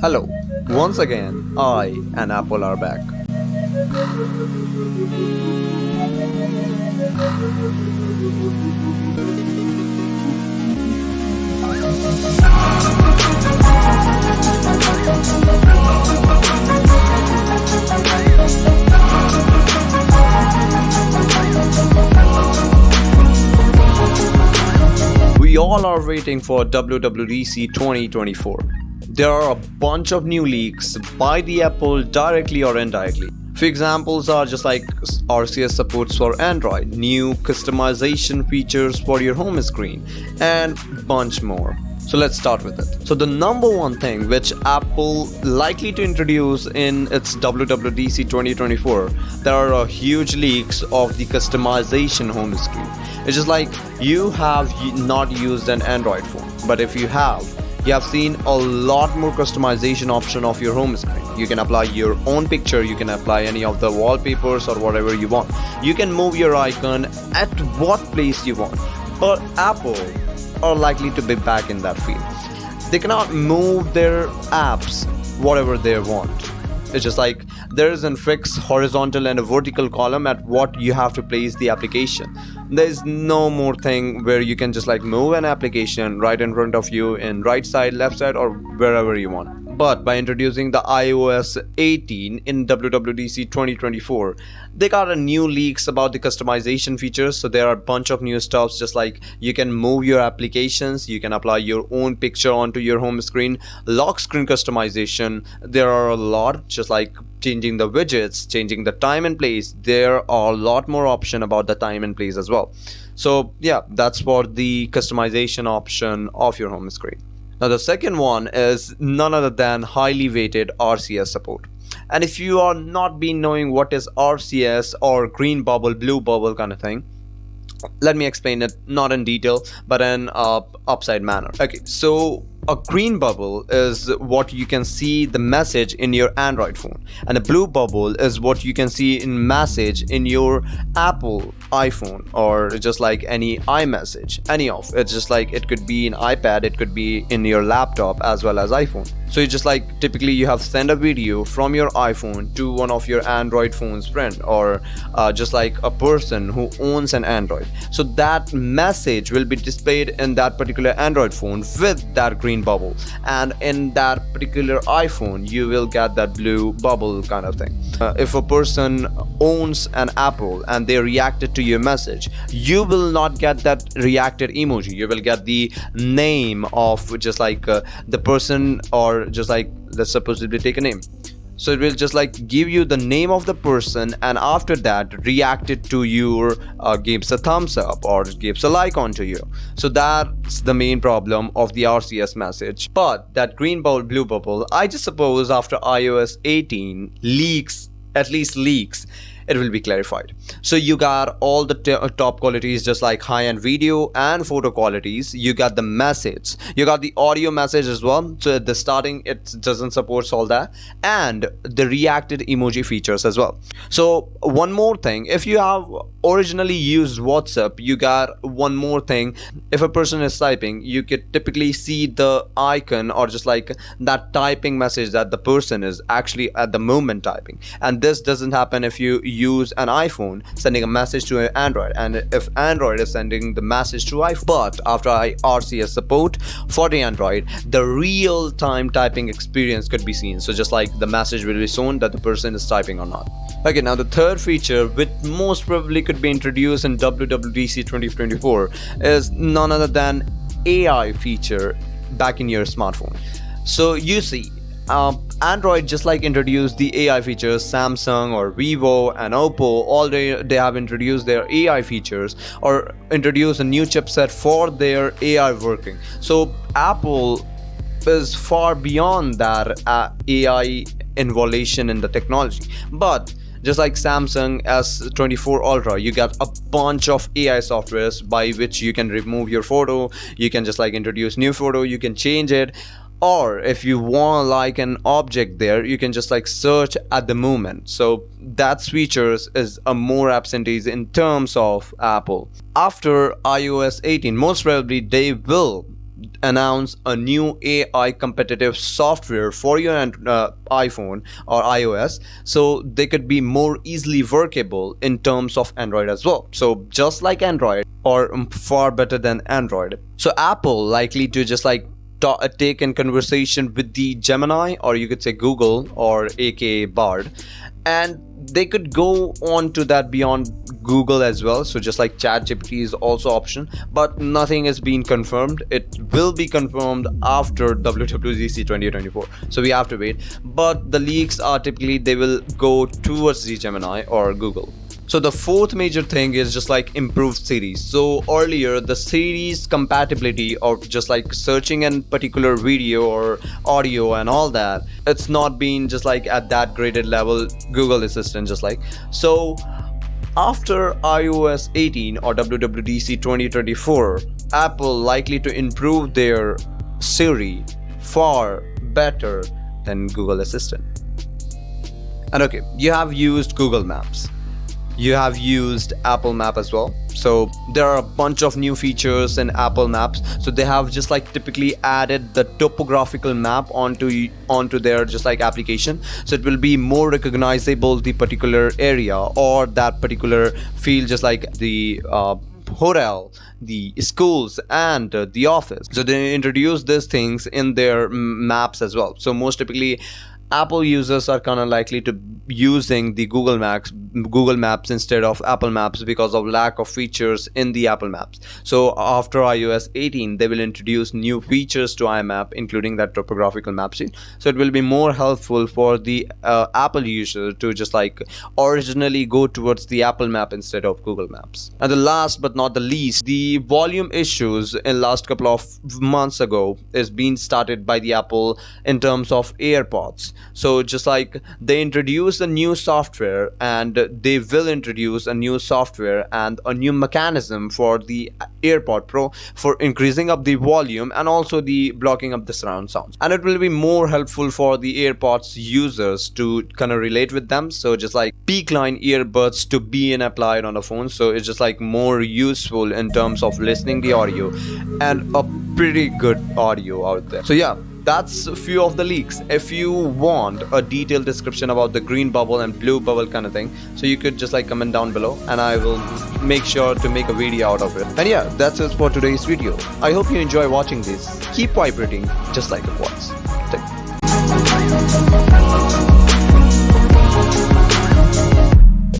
Hello, once again, I and Apple are back. We all are waiting for WWDC 2024. There are a bunch of new leaks by the Apple directly or indirectly. Few examples are just like RCS supports for Android, new customization features for your home screen, and bunch more. So let's start with it. So the number one thing which Apple likely to introduce in its WWDC 2024, there are huge leaks of the customization home screen. It's just like you have not used an Android phone, but if you have seen a lot more customization option of your home screen. You can apply your own picture, you can apply any of the wallpapers or whatever you want. You can move your icon at what place you want. But Apple are likely to be back in that field. They cannot move their apps whatever they want. It's just like there is a fixed horizontal and a vertical column at what you have to place the application. There is no more thing where you can just like move an application right in front of you in right side, left side, or wherever you want. But by introducing the iOS 18 in WWDC 2024, they got a new leaks about the customization features. So there are a bunch of new stuffs, just like you can move your applications, you can apply your own picture onto your home screen, lock screen customization. There are a lot, just like changing the widgets, changing the time and place. There are a lot more option about the time and place as well. So yeah, that's for the customization option of your home screen. Now the second one is none other than highly weighted RCS support. And if you are not been knowing what is RCS or green bubble, blue bubble kind of thing, let me explain it not in detail but in upside manner. Okay, so a green bubble is what you can see the message in your Android phone, and a blue bubble is what you can see in message in your Apple iPhone, or just like any iMessage, any of it's just like it could be in iPad, it could be in your laptop as well as iPhone. So it's just like typically you have sent a video from your iPhone to one of your Android phone's friend, or just like a person who owns an Android. So that message will be displayed in that particular Android phone with that green bubble, and in that particular iPhone you will get that blue bubble kind of thing. If a person owns an Apple and they reacted to your message, you will not get that reacted emoji. You will get the name of just like the person, or just like let's supposedly take a name. So it will just like give you the name of the person, and after that reacted to your gives a thumbs up or gives a like onto you. So that's the main problem of the RCS message. But that green bubble, blue bubble, I just suppose after iOS 18 leaks, at least leaks, it will be clarified. So you got all the top qualities, just like high-end video and photo qualities. You got the message, you got the audio message as well. So at the starting it doesn't support all that, and the reacted emoji features as well. So one more thing, if you have originally used WhatsApp, you got one more thing. If a person is typing, you could typically see the icon, or just like that typing message that the person is actually at the moment typing. And this doesn't happen if you use an iPhone sending a message to an Android, and if Android is sending the message to iPhone. But after RCS support for the Android, the real-time typing experience could be seen. So just like the message will be shown that the person is typing or not. Okay, now the third feature which most probably could be introduced in WWDC 2024 is none other than AI feature back in your smartphone. So you see, Android just like introduced the AI features. Samsung or Vivo and Oppo, all they have introduced their AI features, or introduced a new chipset for their AI working. So Apple is far beyond that AI involation in the technology. But just like Samsung S24 Ultra, you got a bunch of AI softwares by which you can remove your photo, you can just like introduce new photo, you can change it. Or if you want like an object there, you can just like search at the moment. So that features is a more absentees in terms of Apple. After iOS 18, most probably they will announce a new AI competitive software for your iPhone or iOS, so they could be more easily workable in terms of Android as well. So just like Android, or far better than Android. So Apple likely to just like take in conversation with the Gemini, or you could say Google, or aka Bard, and they could go on to that beyond Google as well. So just like ChatGPT is also option, but nothing has been confirmed. It will be confirmed after WWDC 2024, so we have to wait. But the leaks are typically they will go towards the Gemini or Google. So the fourth major thing is just like improved series. So earlier the series compatibility of just like searching in particular video or audio and all that, it's not been just like at that graded level Google Assistant just like. So after iOS 18 or WWDC 2024, Apple likely to improve their Siri far better than Google Assistant. And okay, you have used Google Maps. You have used Apple Map as well. So there are a bunch of new features in Apple Maps. So they have just like typically added the topographical map onto their just like application. So it will be more recognizable the particular area or that particular field, just like the hotel, the schools, and the office. So they introduce these things in their maps as well. So most typically Apple users are kind of likely to using the Google Maps instead of Apple Maps because of lack of features in the Apple Maps. So after iOS 18, they will introduce new features to iMap, including that topographical map sheet. So it will be more helpful for the Apple user to just like originally go towards the Apple Map instead of Google Maps. And the last but not the least, the volume issues in last couple of months ago is being started by the Apple in terms of AirPods. So just like they introduced a new software, and they will introduce a new software and a new mechanism for the AirPod Pro for increasing up the volume and also the blocking up the surround sounds. And it will be more helpful for the AirPods users to kind of relate with them. So just like peak line earbuds to be applied on the phone. So it's just like more useful in terms of listening the audio, and a pretty good audio out there. So yeah, that's a few of the leaks. If you want a detailed description about the green bubble and blue bubble kind of thing, so you could just like comment down below and I will make sure to make a video out of it. And yeah, that's it for today's video. I hope you enjoy watching this. Keep vibrating just like a quartz. Thank you.